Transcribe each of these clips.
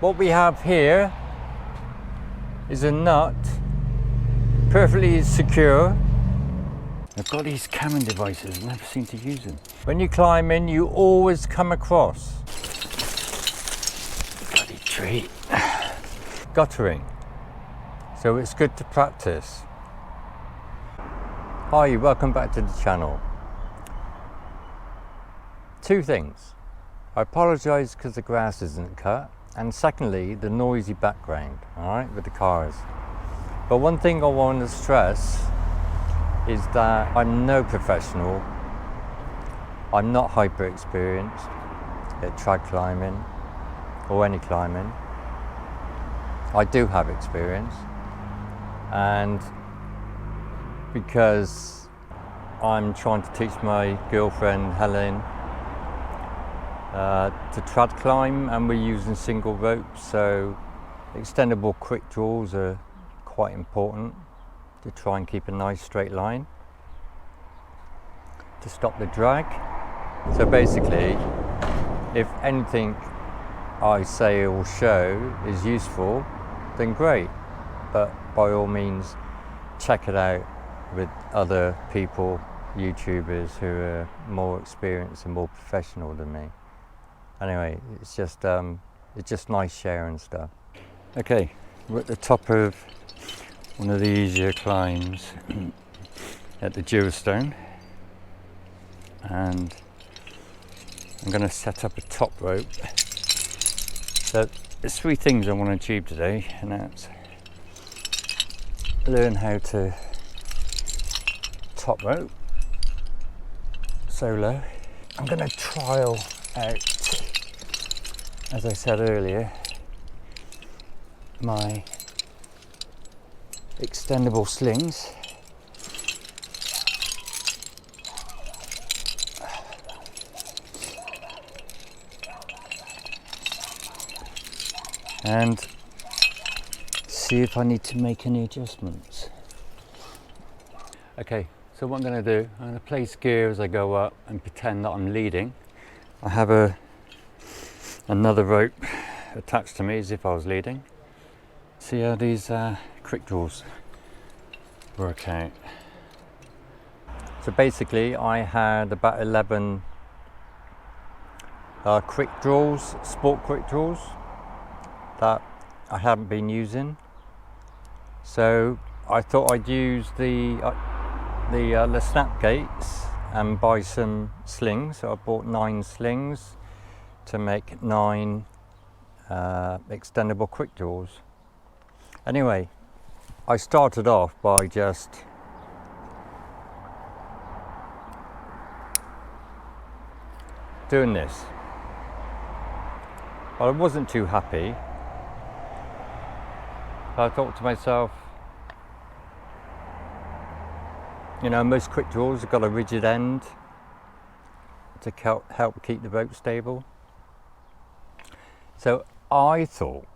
What we have here is a nut, perfectly secure. I've got these camming devices, never seem to use them. When you climb in, you always come across bloody tree. Guttering. So it's good to practice. Hi, welcome back to the channel. Two things. I apologise because the grass isn't cut, and secondly, the noisy background, alright, with the cars. But one thing I want to stress is that I'm no professional. I'm not hyper experienced at trad climbing or any climbing. I do have experience, and because I'm trying to teach my girlfriend Helen to trad climb, and we're using single ropes, so extendable quick draws are quite important to try and keep a nice straight line to stop the drag. So basically, if anything I say or show is useful, then great, but by all means check it out with other people, YouTubers who are more experienced and more professional than me. Anyway, it's just nice sharing stuff. Okay, we're at the top of one of the easier climbs at the Jewelstone, and I'm going to set up a top rope. So there's three things I want to achieve today, and that's learn how to top rope solo. I'm going to trial out, as I said earlier, my extendable slings. And see if I need to make any adjustments. Okay, so what I'm going to do, I'm going to place gear as I go up and pretend that I'm leading. I have another rope attached to me as if I was leading. See how these quick draws work out. So basically I had about 11 quick draws, sport quick draws, that I haven't been using. So I thought I'd use the snap gates and buy some slings. So I bought 9 slings to make 9 extendable quick draws. Anyway, I started off by just doing this. But I wasn't too happy. I thought to myself, you know, most quick draws have got a rigid end to help keep the rope stable. So I thought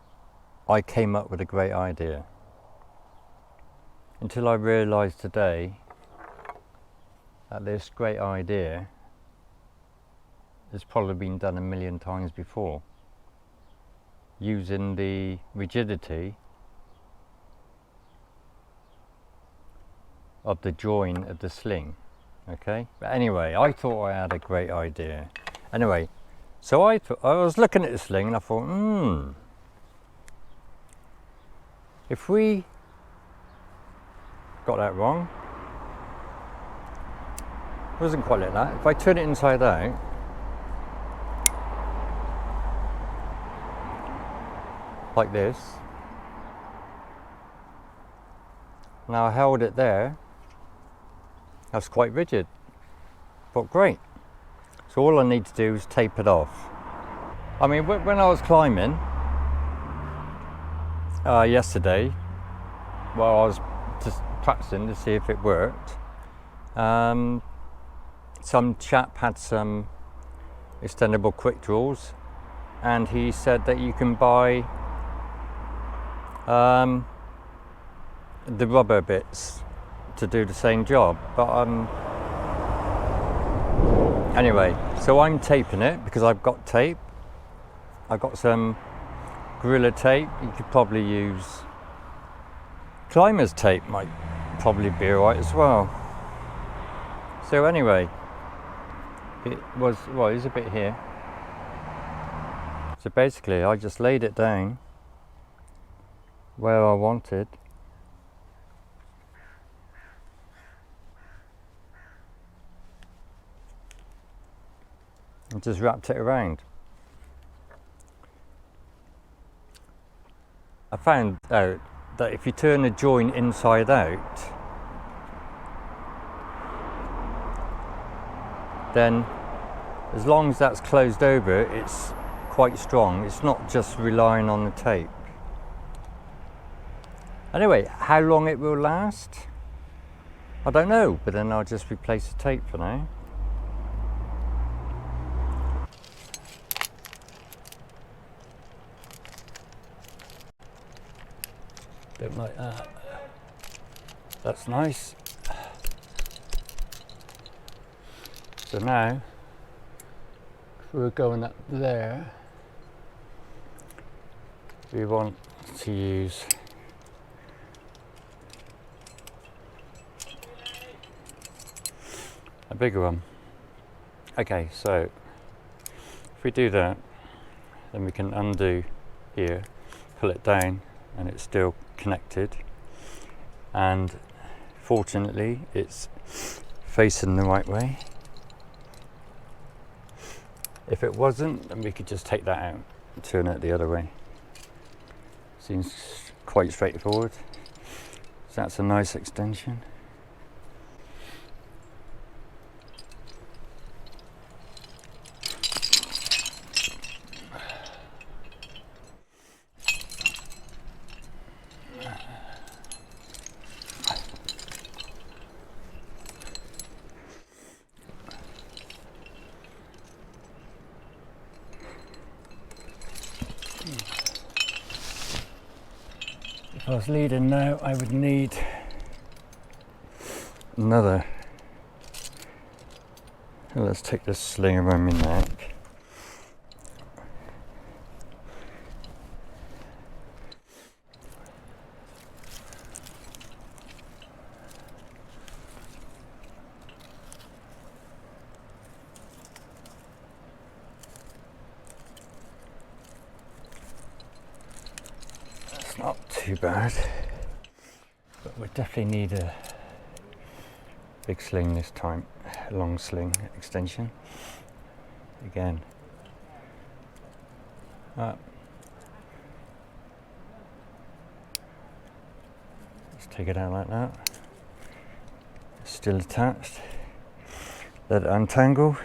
I came up with a great idea, until I realised today that this great idea has probably been done a million times before, using the rigidity of the join of the sling. Okay, but anyway, I thought I had a great idea. Anyway, so I was looking at the sling and I thought, if we got that wrong, it wasn't quite like that. If I turn it inside out, like this, now I held it there, that's quite rigid, but great. So all I need to do is tape it off. I mean, when I was climbing yesterday, well, I was just practicing to see if it worked. Some chap had some extendable quick draws, and he said that you can buy the rubber bits to do the same job, but anyway, so I'm taping it because I've got tape. I've got some Gorilla tape, you could probably use climber's tape, might probably be alright as well. So anyway, it was, well, there's a bit here. So basically I just laid it down where I wanted. And just wrapped it around. I found out that if you turn the joint inside out, then as long as that's closed over, it's quite strong. It's not just relying on the tape. Anyway, how long it will last, I don't know, but then I'll just replace the tape for now. Don't like that. That's nice. So now, we're going up there. We want to use a bigger one. Okay, so if we do that, then we can undo here, pull it down, and it's still connected. And fortunately, it's facing the right way. If it wasn't, then we could just take that out and turn it the other way. Seems quite straightforward. So that's a nice extension. If I was leading now, I would need another. Well, let's take this sling around my neck. That's not too bad, but we definitely need a big sling this time, a long sling extension. Again, let's take it out like that. It's still attached. Let it untangle.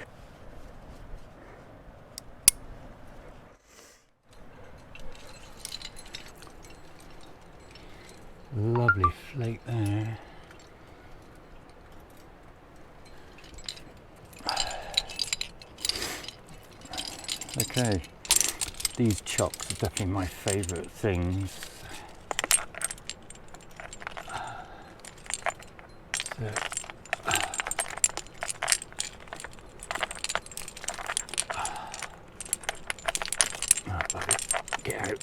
Lovely flake there. Okay, these chocks are definitely my favourite things. So, oh, bugger, get out.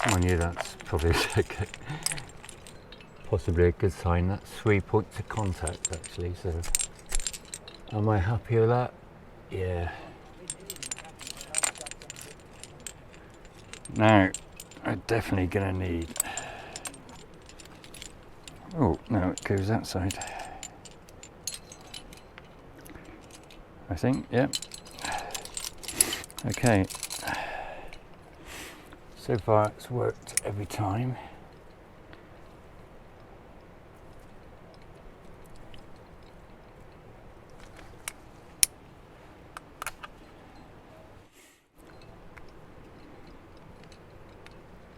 I knew that's probably possibly a good sign. That's 3 points of contact actually, so am I happy with that? Yeah. Now, I'm definitely gonna need, oh no, it goes that side. I think, yep. Okay. So far it's worked every time.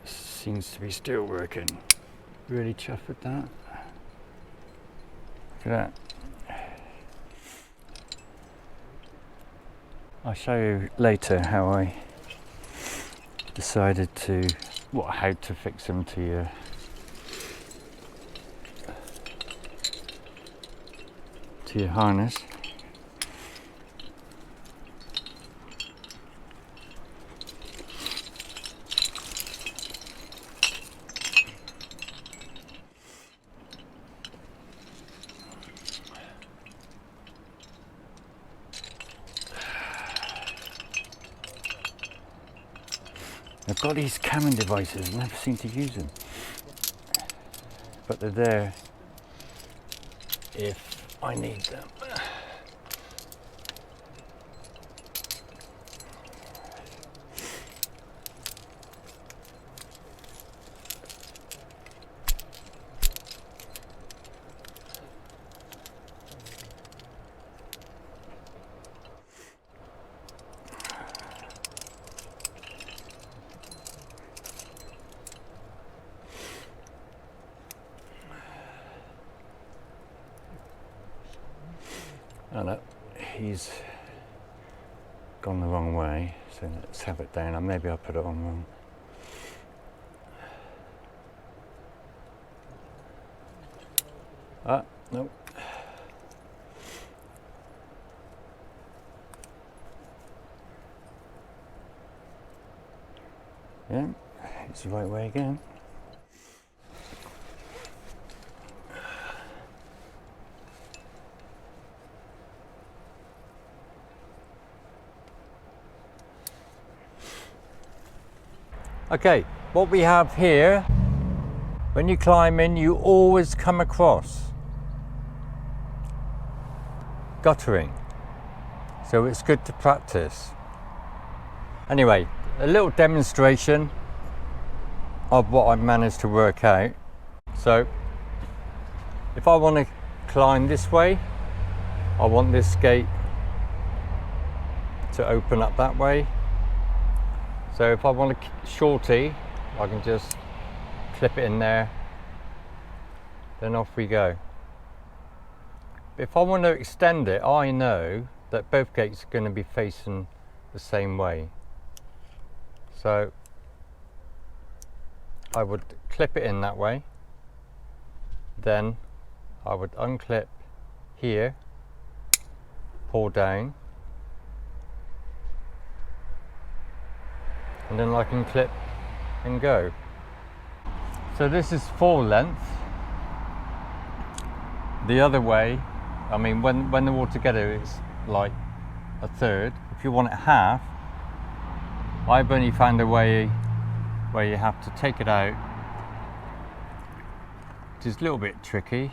Seems to be still working. Really chuffed with that. Look at that. I'll show you later how I decided to, how to fix them to your harness. I've got these camming devices, never seem to use them. But they're there if I need them. Oh no, he's gone the wrong way, so let's have it down. Maybe I put it on wrong. Ah, no. Yeah, it's the right way again. Okay, what we have here, when you climb in, you always come across guttering. So it's good to practice. Anyway, a little demonstration of what I've managed to work out. So if I want to climb this way, I want this gate to open up that way. So if I want a shorty, I can just clip it in there, then off we go. If I want to extend it, I know that both gates are going to be facing the same way. So I would clip it in that way, then I would unclip here, pull down, and then I can clip and go. So this is full length. The other way, I mean, when they're all together, it's like a third. If you want it half, I've only found a way where you have to take it out, which is a little bit tricky.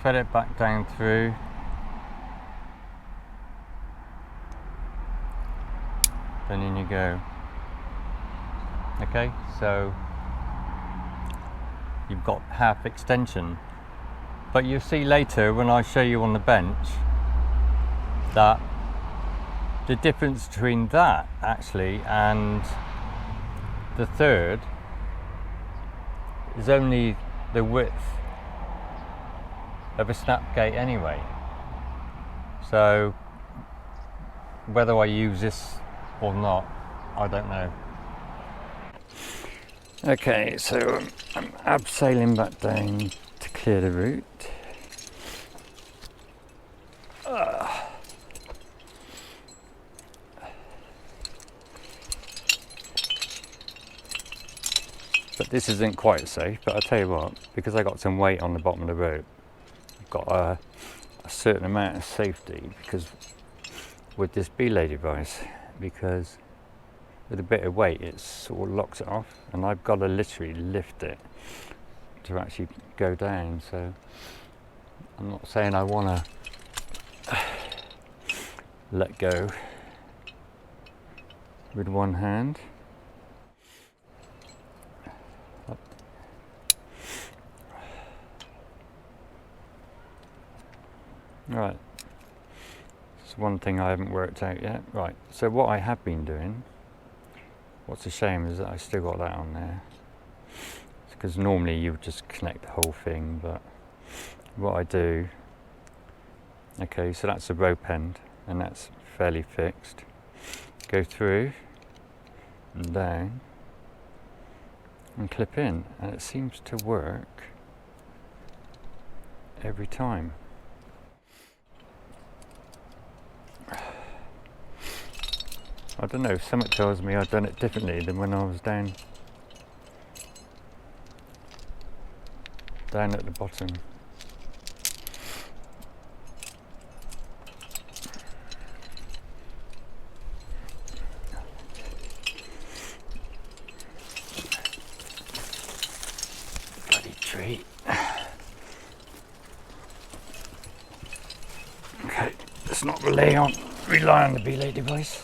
Thread it back down through, then in you go. Okay, so you've got half extension, but you'll see later when I show you on the bench that the difference between that actually and the third is only the width of a snap gate anyway. So whether I use this or not, I don't know. Okay, so I'm abseiling back down to clear the route. But this isn't quite safe, but I'll tell you what, because I got some weight on the bottom of the rope, I've got a certain amount of safety because with this belay device, because with a bit of weight it sort of locks it off, and I've got to literally lift it to actually go down. So I'm not saying I want to let go with one hand. Right, it's one thing I haven't worked out yet. Right, so what I have been doing, what's a shame is that I still got that on there, because normally you would just connect the whole thing, but what I do, okay, so that's the rope end and that's fairly fixed, go through and down and clip in, and it seems to work every time. I don't know, something tells me I've done it differently than when I was down at the bottom. Let's not rely on the belay device.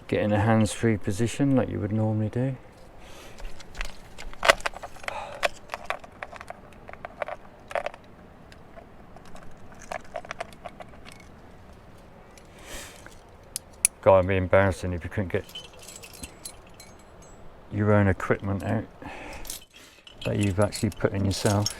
Get in a hands-free position like you would normally do. God, it'd be embarrassing if you couldn't get your own equipment out that you've actually put in yourself.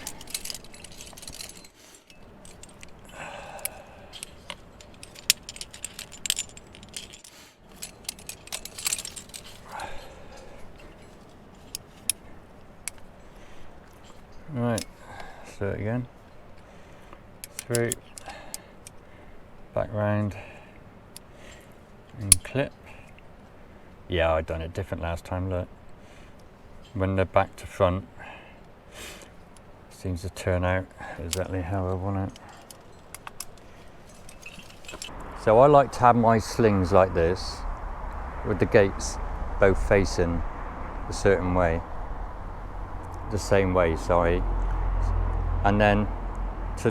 Right, let's do it again. Through, back round, and clip. Yeah, I'd done it different last time, look. When they're back to front, seems to turn out exactly how I want it. So I like to have my slings like this, with the gates both facing a certain way. The same way, sorry. And then to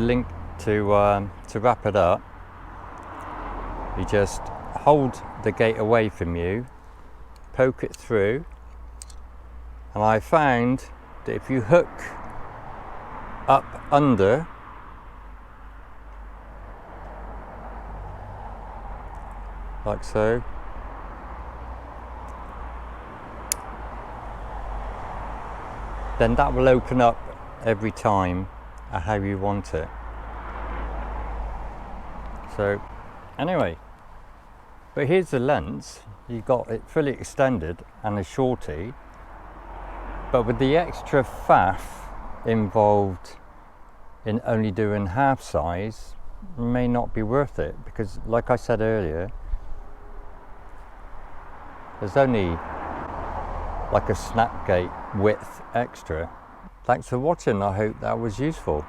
wrap it up, you just hold the gate away from you, poke it through, and I found that if you hook up under, like so, then that will open up every time how you want it. So anyway, but here's the lens. You got it fully extended and a shorty, but with the extra faff involved in only doing half size, may not be worth it, because like I said earlier, there's only like a snap gate width extra. Thanks for watching. I hope that was useful.